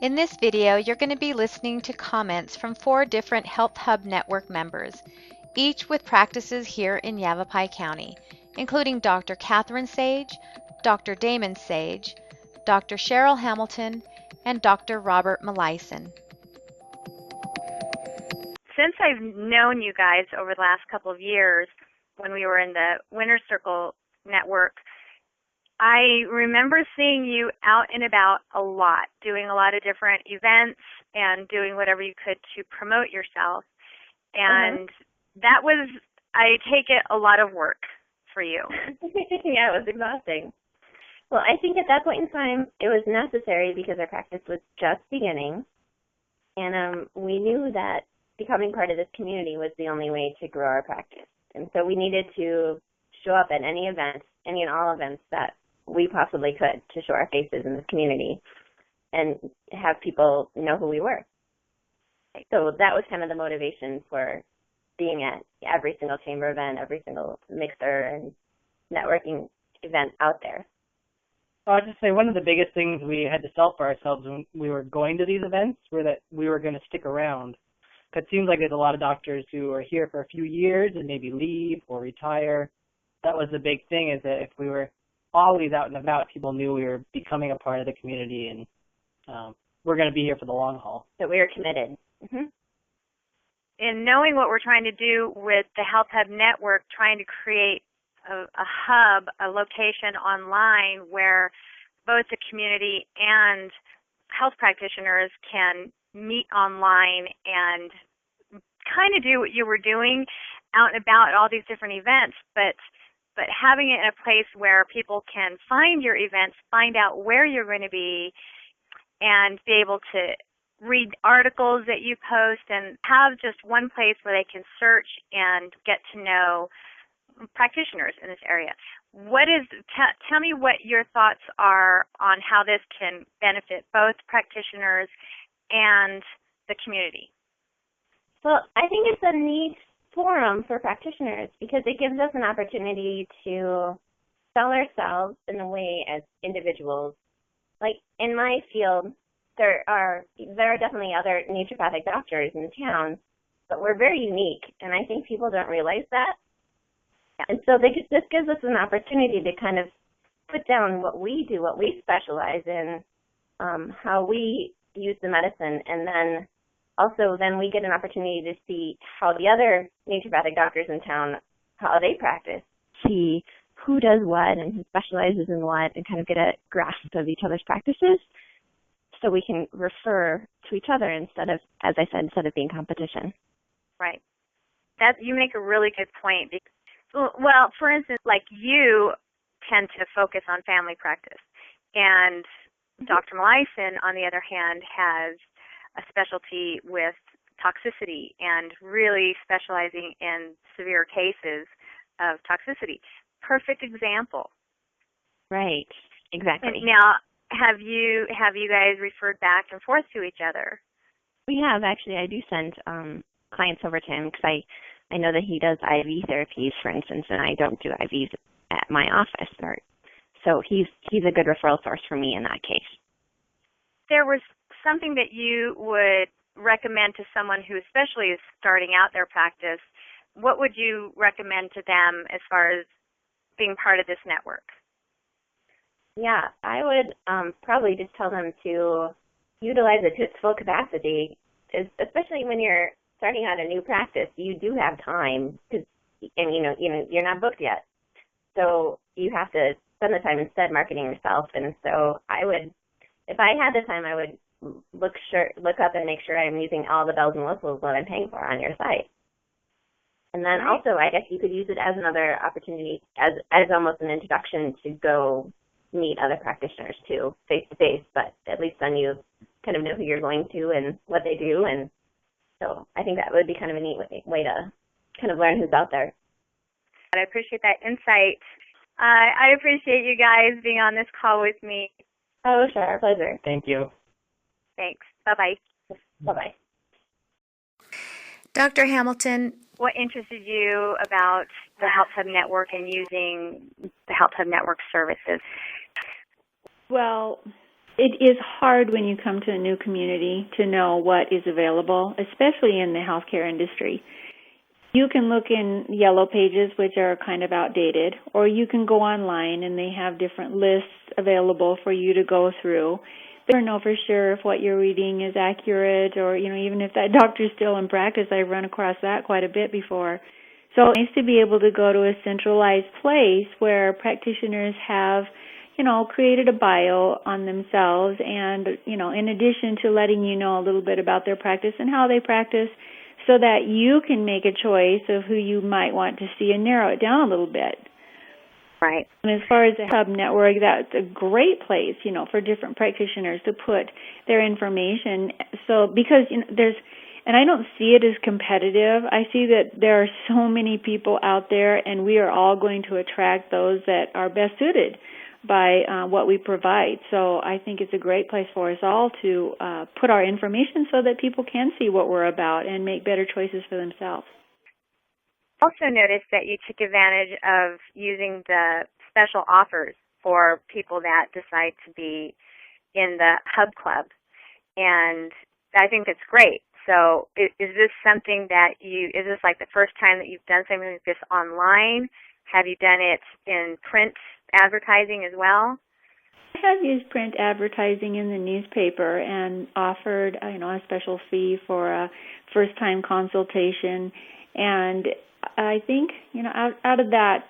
In this video, you're going to be listening to comments from 4 different Health Hub Network members, each with practices here in Yavapai County, including Dr. Catherine Sage, Dr. Damon Sage, Dr. Cheryl Hamilton, and Dr. Robert Meleisen. Since I've known you guys over the last couple of years, when we were in the Winter Circle Network, I remember seeing you out and about a lot, doing a lot of different events and doing whatever you could to promote yourself. And that was, I take it, a lot of work for you. Yeah, it was exhausting. Well, I think at that point in time, it was necessary because our practice was just beginning. And we knew that becoming part of this community was the only way to grow our practice. And so we needed to show up at any event, any and all events that we possibly could to show our faces in this community and have people know who we were. So that was kind of the motivation for being at every single chamber event, every single mixer and networking event out there. I'll just say one of the biggest things we had to sell for ourselves when we were going to these events were that we were going to stick around. Because it seems like there's a lot of doctors who are here for a few years and maybe leave or retire. That was the big thing, is that if we were always out and about, people knew we were becoming a part of the community, and we're going to be here for the long haul. That we were committed. In knowing what we're trying to do with the Health Hub Network, trying to create a hub, a location online where both the community and health practitioners can meet online and kind of do what you were doing out and about at all these different events, but having it in a place where people can find your events, find out where you're going to be, and be able to read articles that you post and have just one place where they can search and get to know practitioners in this area. Tell me what your thoughts are on how this can benefit both practitioners and the community. Well, I think it's a neat forum for practitioners because it gives us an opportunity to sell ourselves in a way as individuals. Like in my field, there are definitely other naturopathic doctors in town, but we're very unique, and I think people don't realize that. And so this gives us an opportunity to kind of put down what we do, what we specialize in, how we use the medicine, and then we get an opportunity to see how the other naturopathic doctors in town, how they practice, see who does what and who specializes in what, and kind of get a grasp of each other's practices so we can refer to each other instead of being competition. Right. You make a really good point. Well, for instance, like you tend to focus on family practice, and Dr. Meleisen, on the other hand, has a specialty with toxicity and really specializing in severe cases of toxicity. Perfect example. Right, exactly. And now, have you guys referred back and forth to each other? We have, actually. I do send clients over to him because I know that he does IV therapies, for instance, and I don't do IVs at my office. So he's a good referral source for me in that case. There was something that you would recommend to someone who especially is starting out their practice. What would you recommend to them as far as being part of this network? Yeah, I would probably just tell them to utilize it to its full capacity, especially when you're starting out a new practice. You do have time, and you're not booked yet, so you have to spend the time instead marketing yourself. And so if I had the time, I would look up and make sure I'm using all the bells and whistles that I'm paying for on your site. And then also, I guess you could use it as another opportunity, as almost an introduction to go meet other practitioners too, face to face. But at least then you kind of know who you're going to and what they do, and so I think that would be kind of a neat way to kind of learn who's out there. I appreciate that insight. I appreciate you guys being on this call with me. Oh, sure, our pleasure. Thank you. Thanks. Bye-bye. Bye-bye. Dr. Hamilton, what interested you about the Health Hub Network and using the Health Hub Network services? Well, It is hard when you come to a new community to know what is available, especially in the healthcare industry. You can look in yellow pages, which are kind of outdated, or you can go online and they have different lists available for you to go through. They don't know for sure if what you're reading is accurate, or even if that doctor's still in practice. I've run across that quite a bit before. So it's nice to be able to go to a centralized place where practitioners have created a bio on themselves, and in addition to letting you know a little bit about their practice and how they practice, so that you can make a choice of who you might want to see and narrow it down a little bit. Right. And as far as the Hub Network, that's a great place, for different practitioners to put their information. So because and I don't see it as competitive. I see that there are so many people out there, and we are all going to attract those that are best suited by what we provide. So I think it's a great place for us all to put our information so that people can see what we're about and make better choices for themselves. Also noticed that you took advantage of using the special offers for people that decide to be in the Hub Club, and I think that's great. So is this something that is this like the first time that you've done something like this online? Have you done it in print advertising as well? I have used print advertising in the newspaper and offered, a special fee for a first-time consultation. And I think, out of that,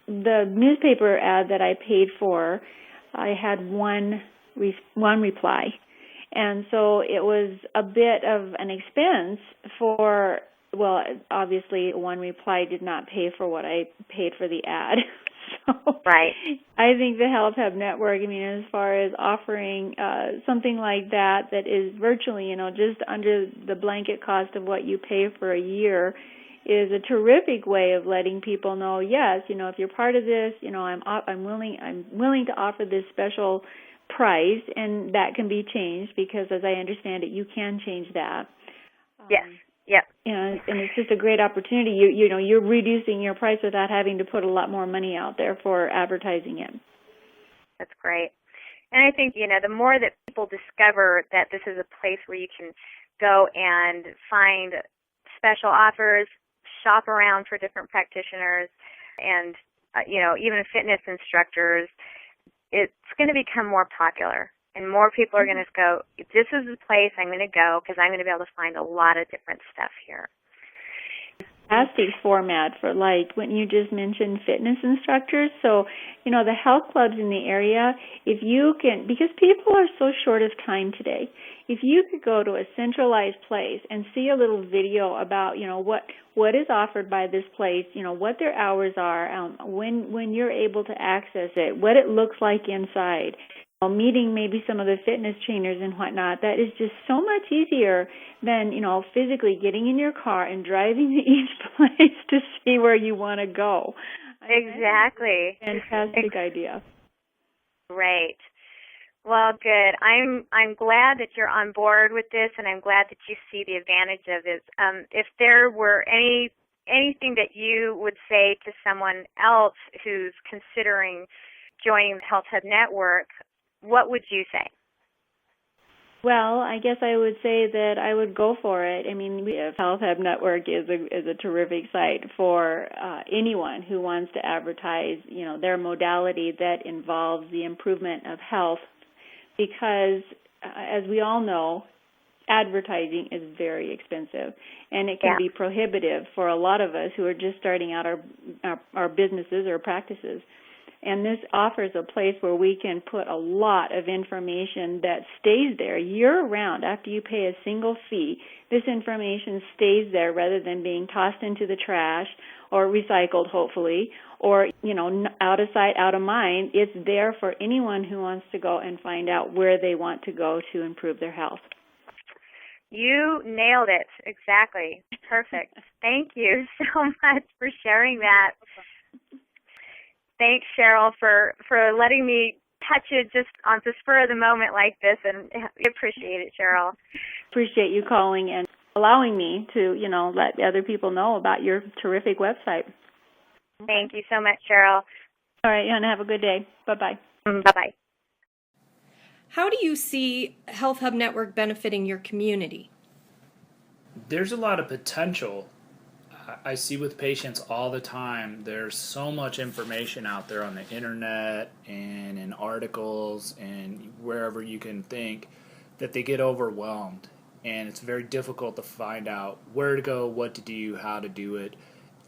the newspaper ad that I paid for, I had one reply. And so it was a bit of an expense obviously one reply did not pay for what I paid for the ad. So right. I think the Health Hub Network, as far as offering something like that is virtually, just under the blanket cost of what you pay for a year, is a terrific way of letting people know, yes, if you're part of this, I'm willing to offer this special price, and that can be changed because, as I understand it, you can change that. Yes. Yep. And it's just a great opportunity. You're reducing your price without having to put a lot more money out there for advertising it. That's great. And I think, the more that people discover that this is a place where you can go and find special offers, shop around for different practitioners, and, even fitness instructors, it's going to become more popular. And more people are going to go, this is the place I'm going to go because I'm going to be able to find a lot of different stuff here. Fantastic format for, like, when you just mentioned fitness instructors. So, the health clubs in the area, if you can, because people are so short of time today, if you could go to a centralized place and see a little video about, what is offered by this place, what their hours are, when you're able to access it, what it looks like inside, meeting maybe some of the fitness trainers and whatnot, that is just so much easier than, physically getting in your car and driving to each place to see where you want to go. Exactly. Fantastic idea. Great. Well, good. I'm glad that you're on board with this, and I'm glad that you see the advantage of this. If there were anything that you would say to someone else who's considering joining the Health Hub Network, what would you say? Well, I guess I would say that I would go for it. The Health Hub Network is a terrific site for anyone who wants to advertise, their modality that involves the improvement of health, because, as we all know, advertising is very expensive, and it can be prohibitive for a lot of us who are just starting out our businesses or practices. And this offers a place where we can put a lot of information that stays there year-round. After you pay a single fee, this information stays there rather than being tossed into the trash or recycled, hopefully, or, out of sight, out of mind. It's there for anyone who wants to go and find out where they want to go to improve their health. You nailed it. Exactly. Perfect. Thank you so much for sharing that. Thanks, Cheryl, for letting me touch it just on the spur of the moment like this, and I appreciate it, Cheryl. Appreciate you calling and allowing me to, let other people know about your terrific website. Thank you so much, Cheryl. All right, and have a good day. Bye-bye. Bye-bye. How do you see Health Hub Network benefiting your community? There's a lot of potential. I see with patients all the time, there's so much information out there on the internet and in articles and wherever you can think that they get overwhelmed. And it's very difficult to find out where to go, what to do, how to do it.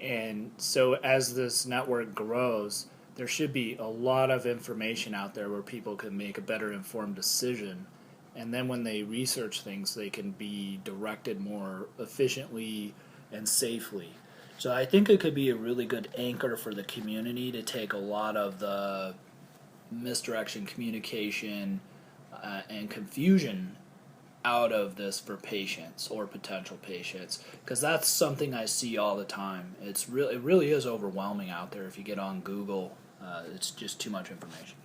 And so as this network grows, there should be a lot of information out there where people can make a better informed decision. And then when they research things, they can be directed more efficiently and safely. So I think it could be a really good anchor for the community to take a lot of the misdirection, communication, and confusion out of this for patients or potential patients, because that's something I see all the time. It really is overwhelming out there. If you get on Google, it's just too much information.